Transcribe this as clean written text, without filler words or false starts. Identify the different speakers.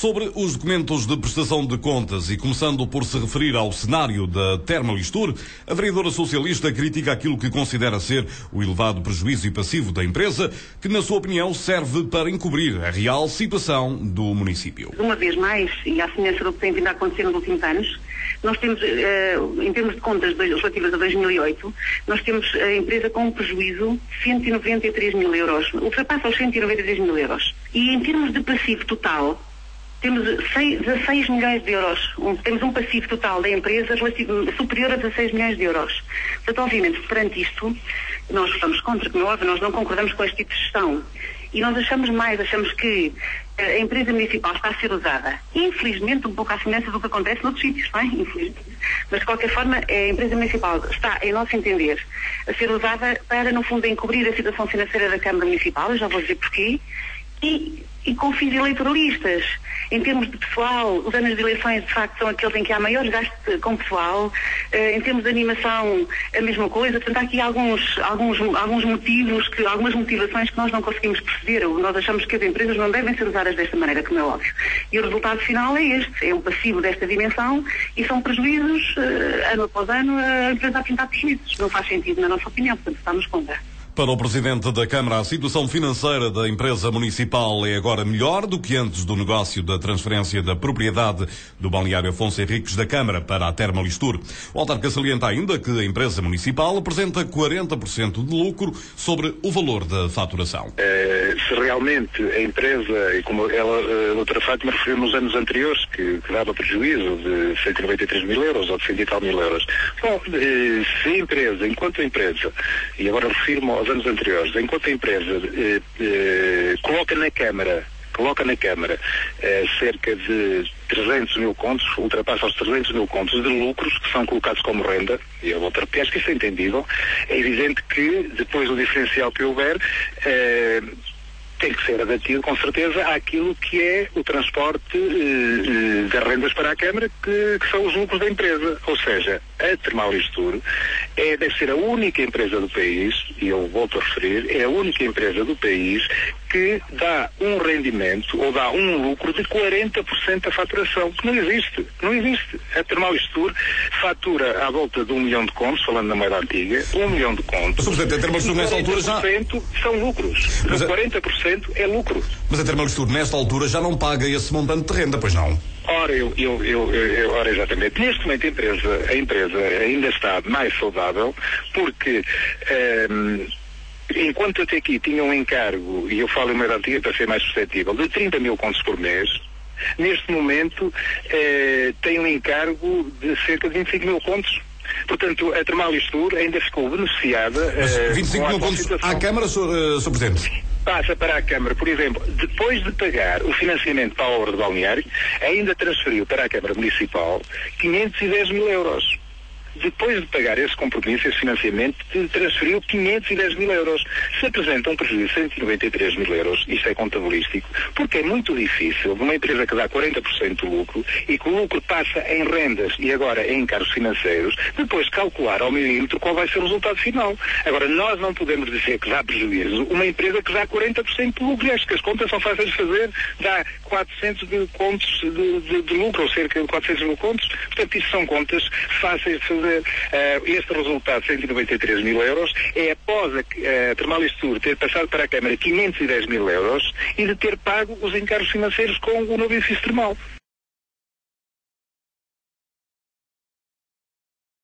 Speaker 1: Sobre os documentos de prestação de contas e começando por se referir ao cenário da Termalistur, a vereadora socialista critica aquilo que considera ser o elevado prejuízo e passivo da empresa, que, na sua opinião, serve para encobrir a real situação do município.
Speaker 2: Uma vez mais, e à semelhança do que tem vindo a acontecer nos últimos anos, nós temos, em termos de contas relativas a 2008, nós temos a empresa com um prejuízo de 193 mil euros, ultrapassa os 193 mil euros. E em termos de passivo total, temos 16 milhões de euros. Temos um passivo total da empresa superior a 16 milhões de euros. Portanto, obviamente, perante isto, nós votamos contra, como é óbvio, nós não concordamos com este tipo de gestão. E nós achamos que a empresa municipal está a ser usada, infelizmente, um pouco à semelhança do que acontece noutros sítios, não é? Infelizmente. Mas, de qualquer forma, a empresa municipal está, em nosso entender, a ser usada para, no fundo, encobrir a situação financeira da Câmara Municipal, eu já vou dizer porquê, e com fins eleitoralistas. Em termos de pessoal, os anos de eleições, de facto, são aqueles em que há maior gasto com pessoal. Em termos de animação, a mesma coisa. Portanto, há aqui alguns motivos, algumas motivações que nós não conseguimos perceber. Nós achamos que as empresas não devem ser usadas desta maneira, como é óbvio. E o resultado final é este. É um passivo desta dimensão e são prejuízos, ano após ano, a empresa a pintar prejuízos. Não faz sentido, na nossa opinião. Portanto, estamos contra.
Speaker 1: Para o Presidente da Câmara, a situação financeira da empresa municipal é agora melhor do que antes do negócio da transferência da propriedade do balneário Afonso Henriques da Câmara para a Termalistur. O autarca salienta ainda que a empresa municipal apresenta 40% de lucro sobre o valor da faturação.
Speaker 3: Se realmente a empresa, e como a doutora Fátima referiu nos anos anteriores, que dava prejuízo de 193 mil euros ou de 100 e tal mil euros. Bom, se a empresa, enquanto empresa, e agora refiro-me aos anos anteriores, enquanto a empresa coloca na Câmara cerca de 300 mil contos, ultrapassa os 300 mil contos de lucros que são colocados como renda, e eu vou ter pesca, isso é entendível. É evidente que depois do diferencial que houver, tem que ser adaptado, com certeza, àquilo que é o transporte das rendas para a Câmara, que são os lucros da empresa. Ou seja, a Termalistur deve ser a única empresa do país, e eu volto a referir, é a única empresa do país que dá um rendimento ou dá um lucro de 40% da faturação, que não existe. Não existe. A Termalistur fatura à volta de 1 milhão de contos, falando na moeda antiga, 1 milhão de contos.
Speaker 1: Mas, Presidente, a Termalistur nesta altura já...
Speaker 3: são lucros. Mas 40% é lucro.
Speaker 1: Mas a Termalistur nesta altura já não paga esse montante de renda, pois não?
Speaker 3: Ora, ora, exatamente. Neste momento a empresa ainda está mais saudável porque enquanto até aqui tinha um encargo, e eu falo em moeda antiga para ser mais suscetível, de 30 mil contos por mês, neste momento tem um encargo de cerca de 25 mil contos. Portanto, a Termalistur ainda ficou beneficiada.
Speaker 1: Mas 25 mil contos à Câmara, Sr. Presidente?
Speaker 3: Passa para a Câmara, por exemplo, depois de pagar o financiamento para a obra de balneário, ainda transferiu para a Câmara Municipal 510 mil euros. Depois de pagar esse compromisso, esse financiamento, transferiu 510 mil euros. Se apresenta um prejuízo de 193 mil euros, isto é contabilístico, porque é muito difícil de uma empresa que dá 40% do lucro e que o lucro passa em rendas e agora em encargos financeiros, depois calcular ao milímetro qual vai ser o resultado final. Agora, nós não podemos dizer que dá prejuízo uma empresa que dá 40% de lucro. Acho que as contas são fáceis de fazer, dá 400 mil contos de lucro, ou cerca de 400 mil contos. Portanto, isso são contas fáceis de fazer. Este resultado, 193 mil euros, é após a Termalistur ter passado para a Câmara 510 mil euros e de ter pago os encargos financeiros com o novo edifício termal.